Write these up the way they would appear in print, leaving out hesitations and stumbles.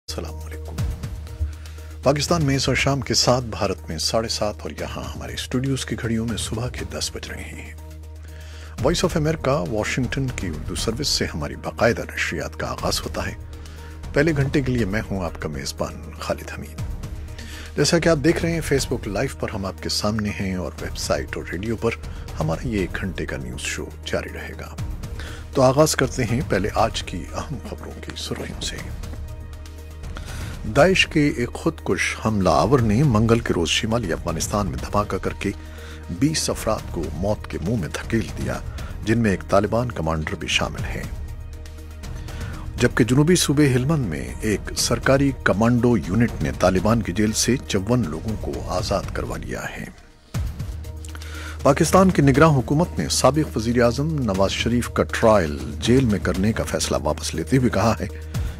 السلام علیکم۔ پاکستان میں اس وقت شام کے 7، بھارت میں 7:30 اور یہاں ہمارے اسٹوڈیوز کی گھڑیوں میں صبح کے 10 بج رہے ہیں۔ وائس آف امریکہ واشنگٹن کی اردو سروس سے ہماری باقاعدہ نشریات کا آغاز ہوتا ہے۔ پہلے گھنٹے کے لیے میں ہوں آپ کا میزبان خالد حمید۔ جیسا کہ آپ دیکھ رہے ہیں فیس بک لائیو پر ہم آپ کے سامنے ہیں، اور ویب سائٹ اور ریڈیو پر ہمارا یہ 1 گھنٹے کا نیوز شو جاری رہے گا۔ تو آغاز کرتے ہیں پہلے آج کی اہم خبروں کی سرخیوں سے۔ داعش کے ایک خودکش حملہ آور نے منگل کے روز شمالی افغانستان میں دھماکہ کر کے 20 افراد کو موت کے منہ میں دھکیل دیا، جن میں ایک طالبان کمانڈر بھی شامل ہے، جبکہ جنوبی صوبے ہلمند میں ایک سرکاری کمانڈو یونٹ نے طالبان کی جیل سے 54 لوگوں کو آزاد کروا لیا ہے۔ پاکستان کی نگراں حکومت نے سابق وزیر اعظم نواز شریف کا ٹرائل جیل میں کرنے کا فیصلہ واپس لیتے ہوئے کہا ہے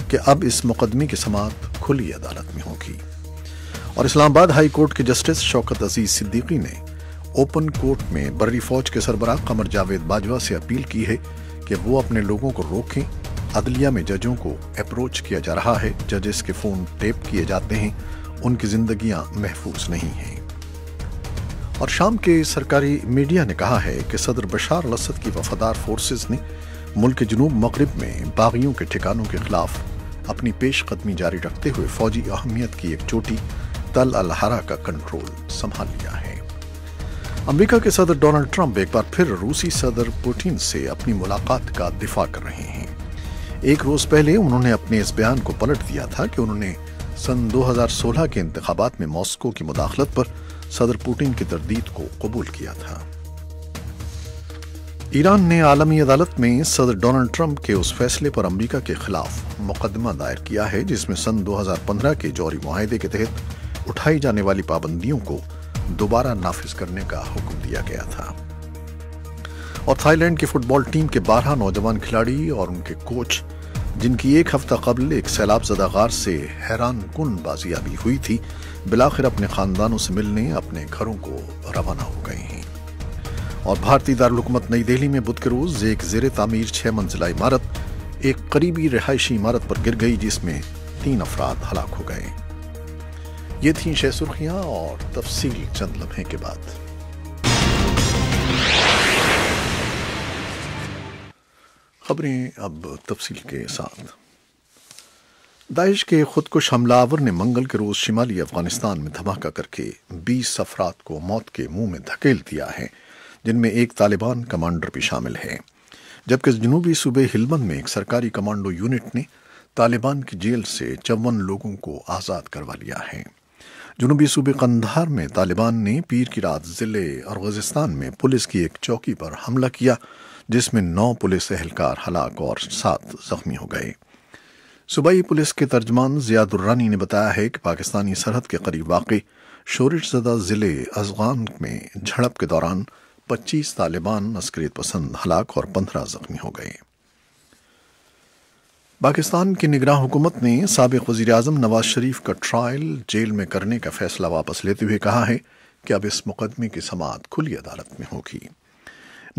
کہ اب اس مقدمے کی سماعت کھلی عدالت میں ہوگی، اور اسلام آباد ہائی کورٹ کے جسٹس شوکت عزیز صدیقی نے اوپن کورٹ میں بری فوج کے سربراہ قمر جاوید باجوہ سے اپیل کی ہے کہ وہ اپنے لوگوں کو روکیں۔ عدلیہ میں ججوں کو اپروچ کیا جا رہا ہے، ججز کے فون ٹیپ کیے جاتے ہیں، ان کی زندگیاں محفوظ نہیں ہیں۔ اور شام کے سرکاری میڈیا نے کہا ہے کہ صدر بشار الاسد کی وفادار فورسز نے ملک کے جنوب مغرب میں باغیوں کے ٹھکانوں کے خلاف اپنی پیش قدمی جاری رکھتے ہوئے فوجی اہمیت کی ایک چوٹی تل الحرا کا کنٹرول سنبھال لیا ہے۔ امریکہ کے صدر ڈونلڈ ٹرمپ ایک بار پھر روسی صدر پوٹین سے اپنی ملاقات کا دفاع کر رہے ہیں۔ ایک روز پہلے انہوں نے اپنے اس بیان کو پلٹ دیا تھا کہ انہوں نے سن 2016 کے انتخابات میں ماسکو کی مداخلت پر صدر پوٹین کی تردید کو قبول کیا تھا۔ ایران نے عالمی عدالت میں صدر ڈونلڈ ٹرمپ کے اس فیصلے پر امریکہ کے خلاف مقدمہ دائر کیا ہے جس میں سن 2015 کے جوہری معاہدے کے تحت اٹھائی جانے والی پابندیوں کو دوبارہ نافذ کرنے کا حکم دیا گیا تھا۔ اور تھائی لینڈ کی فٹ بال ٹیم کے 12 نوجوان کھلاڑی اور ان کے کوچ، جن کی 1 ہفتہ قبل ایک سیلاب زدہ غار سے حیران کن بازیابی ہوئی تھی، بالآخر اپنے خاندانوں سے ملنے اپنے گھروں کو روانہ ہو گئے ہیں۔ اور بھارتی دارالحکومت نئی دہلی میں بدھ کے روز ایک زیر تعمیر 6 منزلہ عمارت ایک قریبی رہائشی عمارت پر گر گئی، جس میں 3 افراد ہلاک ہو گئے۔ یہ تھیں 6 سرخیاں، اور تفصیل چند لمحے کے بعد۔ خبریں اب تفصیل کے ساتھ۔ داعش کے خودکش حملہ آور نے منگل کے روز شمالی افغانستان میں دھماکہ کر کے 20 افراد کو موت کے منہ میں دھکیل دیا ہے، جن میں ایک طالبان کمانڈر بھی شامل ہے، جبکہ جنوبی صوبے ہلمند میں ایک سرکاری کمانڈو یونٹ نے طالبان کی جیل سے 54 لوگوں کو آزاد کروا لیا ہے۔ جنوبی صوبے قندھار میں طالبان نے پیر کی رات ضلع ارغزستان میں پولیس کی ایک چوکی پر حملہ کیا، جس میں 9 پولیس اہلکار ہلاک اور 7 زخمی ہو گئے۔ صوبائی پولیس کے ترجمان زیاد الرانی نے بتایا ہے کہ پاکستانی سرحد کے قریب واقع شورش زدہ ضلع ازغان میں جھڑپ کے دوران 25 طالبان عسکریت پسند ہلاک اور 15 زخمی ہو گئے۔ پاکستان کی نگراں حکومت نے سابق وزیر اعظم نواز شریف کا ٹرائل جیل میں کرنے کا فیصلہ واپس لیتے ہوئے کہا ہے کہ اب اس مقدمے کی سماعت کھلی عدالت میں ہوگی۔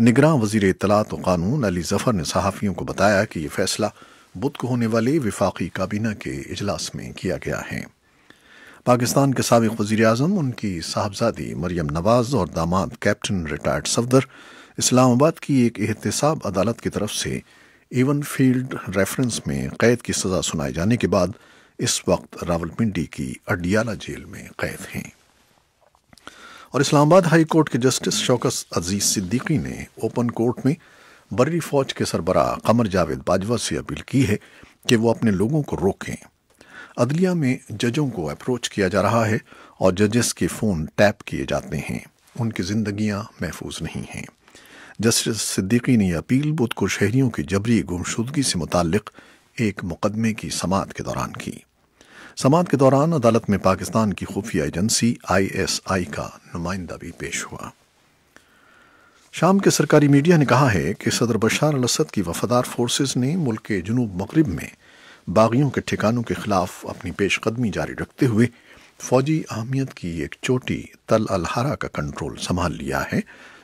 نگراں وزیر اطلاعات و قانون علی ظفر نے صحافیوں کو بتایا کہ یہ فیصلہ بدھ کو ہونے والے وفاقی کابینہ کے اجلاس میں کیا گیا ہے۔ پاکستان کے سابق وزیر اعظم، ان کی صاحبزادی مریم نواز اور داماد کیپٹن ریٹائرڈ صفدر اسلام آباد کی ایک احتساب عدالت کی طرف سے ایون فیلڈ ریفرنس میں قید کی سزا سنائے جانے کے بعد اس وقت راولپنڈی کی اڈیالہ جیل میں قید ہیں۔ اور اسلام آباد ہائی کورٹ کے جسٹس شوکت عزیز صدیقی نے اوپن کورٹ میں بری فوج کے سربراہ قمر جاوید باجوہ سے اپیل کی ہے کہ وہ اپنے لوگوں کو روکیں۔ عدلیہ میں ججوں کو اپروچ کیا جا رہا ہے، اور ججز کے فون ٹیپ کیے جاتے ہیں، ان کی زندگیاں محفوظ نہیں ہیں۔ جسٹس صدیقی نے یہ اپیل بدھ کو شہریوں کی جبری گمشدگی سے متعلق ایک مقدمے کی سماعت کے دوران کی۔ سماعت کے دوران عدالت میں پاکستان کی خفیہ ایجنسی ISI کا نمائندہ بھی پیش ہوا۔ شام کے سرکاری میڈیا نے کہا ہے کہ صدر بشار الاسد کی وفادار فورسز نے ملک کے جنوب مغرب میں باغیوں کے ٹھکانوں کے خلاف اپنی پیش قدمی جاری رکھتے ہوئے فوجی اہمیت کی ایک چوٹی تل الحرا کا کنٹرول سنبھال لیا ہے،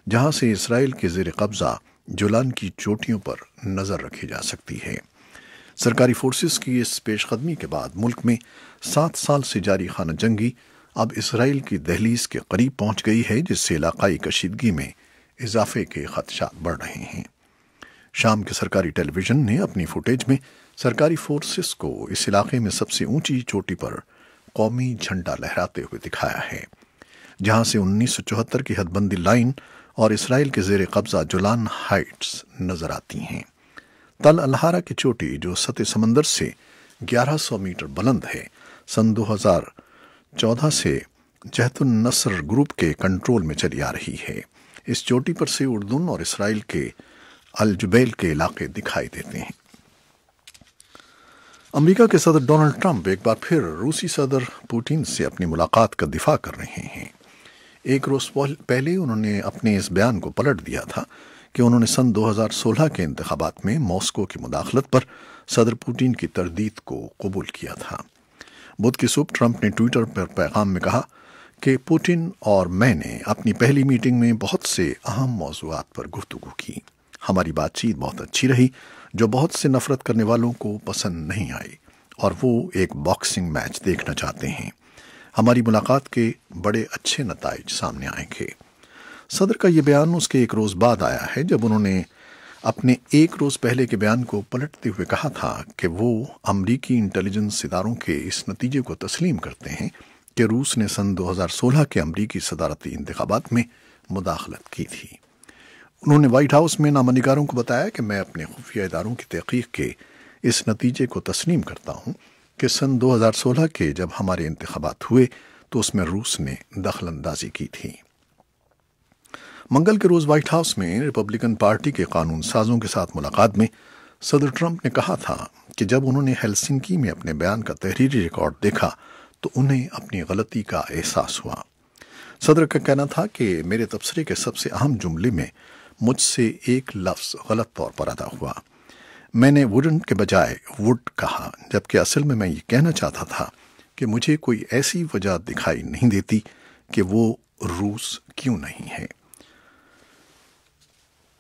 جہاں سے اسرائیل کے زیر قبضہ جولان کی چوٹیوں پر نظر رکھی جا سکتی ہے۔ سرکاری فورسز کی اس پیش قدمی کے بعد ملک میں 7 سال سے جاری خانہ جنگی اب اسرائیل کی دہلیز کے قریب پہنچ گئی ہے، جس سے علاقائی کشیدگی میں اضافے کے خدشات بڑھ رہے ہیں۔ شام کے سرکاری ٹیلی ویژن نے اپنی فوٹیج میں سرکاری فورسز کو اس علاقے میں سب سے اونچی چوٹی پر قومی جھنڈا لہراتے ہوئے دکھایا ہے، جہاں سے 1974 کی حد بندی لائن اور اسرائیل کے زیر قبضہ جولان ہائٹس نظر آتی ہیں۔ تل الحارہ کی چوٹی، جو سطح سمندر سے 1100 میٹر بلند ہے، سن 2014 سے جہت النصر گروپ کے کنٹرول میں چلی آ رہی ہے۔ اس چوٹی پر سے اردن اور اسرائیل کے الجبیل کے علاقے دکھائی دیتے ہیں۔ امریکہ کے صدر ڈونلڈ ٹرمپ ایک بار پھر روسی صدر پوٹین سے اپنی ملاقات کا دفاع کر رہے ہیں۔ ایک روز پہلے انہوں نے اپنے اس بیان کو پلٹ دیا تھا کہ انہوں نے سن 2016 کے انتخابات میں ماسکو کی مداخلت پر صدر پوٹین کی تردید کو قبول کیا تھا۔ بدھ کی صبح ٹرمپ نے ٹویٹر پر پیغام میں کہا کہ پوٹین اور میں نے اپنی پہلی میٹنگ میں بہت سے اہم موضوعات پر گفتگو کی۔ ہماری بات چیت بہت اچھی رہی، جو بہت سے نفرت کرنے والوں کو پسند نہیں آئی، اور وہ ایک باکسنگ میچ دیکھنا چاہتے ہیں۔ ہماری ملاقات کے بڑے اچھے نتائج سامنے آئیں گے۔ صدر کا یہ بیان اس کے ایک روز بعد آیا ہے، جب انہوں نے اپنے ایک روز پہلے کے بیان کو پلٹتے ہوئے کہا تھا کہ وہ امریکی انٹیلیجنس اداروں کے اس نتیجے کو تسلیم کرتے ہیں کہ روس نے سن 2016 کے امریکی صدارتی انتخابات میں مداخلت کی تھی۔ انہوں نے وائٹ ہاؤس میں نامہ نگاروں کو بتایا کہ میں اپنے خفیہ اداروں کی تحقیق کے اس نتیجے کو تسلیم کرتا ہوں کہ سن 2016 کے جب ہمارے انتخابات ہوئے تو اس میں روس نے دخل اندازی کی تھی۔ منگل کے روز وائٹ ہاؤس میں ریپبلکن پارٹی کے قانون سازوں کے ساتھ ملاقات میں صدر ٹرمپ نے کہا تھا کہ جب انہوں نے ہیلسنکی میں اپنے بیان کا تحریری ریکارڈ دیکھا تو انہیں اپنی غلطی کا احساس ہوا۔ صدر کا کہنا تھا کہ میرے تبصرے کے سب سے اہم جملے میں مجھ سے ایک لفظ غلط طور پر ادا ہوا۔ میں نے ووڈن کے بجائے ووڈ کہا، جبکہ اصل میں یہ کہنا چاہتا تھا کہ مجھے کوئی ایسی وجہ دکھائی نہیں دیتی کہ وہ روس کیوں نہیں ہے۔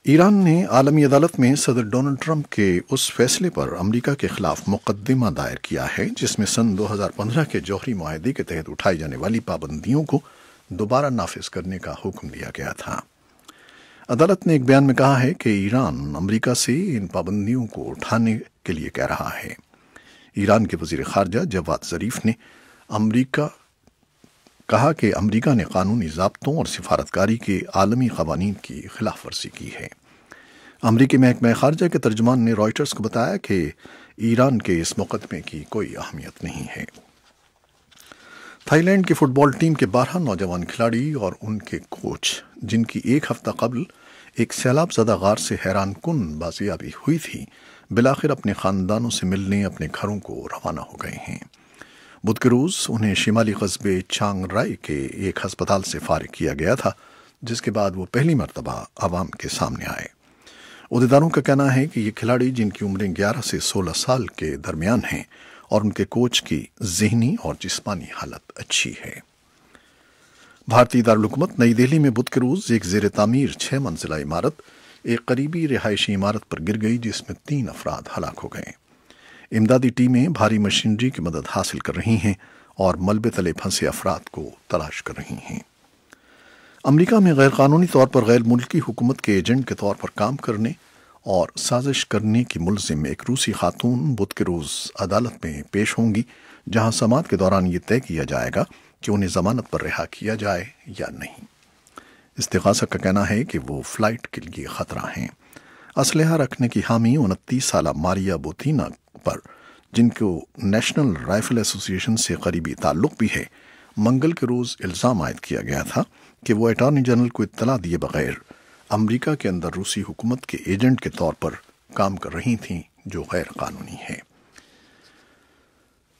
ایران نے عالمی عدالت میں صدر ڈونلڈ ٹرمپ کے اس فیصلے پر امریکہ کے خلاف مقدمہ دائر کیا ہے جس میں سن 2015 کے جوہری معاہدے کے تحت اٹھائی جانے والی پابندیوں کو دوبارہ نافذ کرنے کا حکم دیا گیا تھا۔ عدالت نے ایک بیان میں کہا ہے کہ ایران امریکہ سے ان پابندیوں کو اٹھانے کے لیے کہہ رہا ہے۔ ایران کے وزیر خارجہ جواد ظریف نے کہا کہ امریکہ نے قانونی ضابطوں اور سفارتکاری کے عالمی قوانین کی خلاف ورزی کی ہے۔ امریکی محکمہ خارجہ کے ترجمان نے رائٹرز کو بتایا کہ ایران کے اس مقدمے کی کوئی اہمیت نہیں ہے۔ تھائی لینڈ کی فٹ بال ٹیم کے 12 نوجوان کھلاڑی اور ان کے کوچ، جن کی ایک ہفتہ قبل ایک سیلاب زدہ غار سے حیران کن بازیابی ہوئی تھی، بالآخر اپنے خاندانوں سے ملنے اپنے گھروں کو روانہ ہو گئے ہیں۔ بدھ کے روز انہیں شمالی قصبے چانگ رائی کے ایک ہسپتال سے فارغ کیا گیا تھا، جس کے بعد وہ پہلی مرتبہ عوام کے سامنے آئے۔ عہدیداروں کا کہنا ہے کہ یہ کھلاڑی، جن کی عمریں 11 سے 16 سال کے درمیان ہیں، اور ان کے کوچ کی ذہنی اور جسمانی حالت اچھی ہے۔ بھارتی دارالحکومت نئی دہلی میں بدھ کے روز ایک زیر تعمیر 6 منزلہ عمارت ایک قریبی رہائشی عمارت پر گر گئی، جس میں 3 افراد ہلاک ہو گئے۔ امدادی ٹیمیں بھاری مشینری کی مدد حاصل کر رہی ہیں اور ملبے تلے پھنسے افراد کو تلاش کر رہی ہیں۔ امریکہ میں غیر قانونی طور پر غیر ملکی حکومت کے ایجنٹ کے طور پر کام کرنے اور سازش کرنے کی ملزم ایک روسی خاتون بدھ کے روز عدالت میں پیش ہوں گی، جہاں سماعت کے دوران یہ طے کیا جائے گا کہ انہیں ضمانت پر رہا کیا جائے یا نہیں۔ استغاثہ کا کہنا ہے کہ وہ فلائٹ کے لیے خطرہ ہیں۔ اسلحہ رکھنے کی حامی 29 سالہ ماریا بوتینا پر، جن کو نیشنل رائفل ایسوسی ایشن سے قریبی تعلق بھی ہے، منگل کے روز الزام عائد کیا گیا تھا کہ وہ اٹارنی جنرل کو اطلاع دیے بغیر امریکہ کے اندر روسی حکومت کے ایجنٹ کے طور پر کام کر رہی تھیں، جو غیر قانونی ہے۔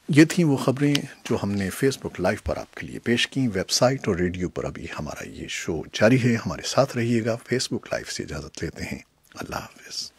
یہ تھیں وہ خبریں جو ہم نے فیس بک لائیو پر آپ کے لیے پیش کی۔ ویب سائٹ اور ریڈیو پر ابھی ہمارا یہ شو جاری ہے، ہمارے ساتھ رہیے گا۔ فیس بک لائیو سے اجازت لیتے ہیں، اللہ حافظ۔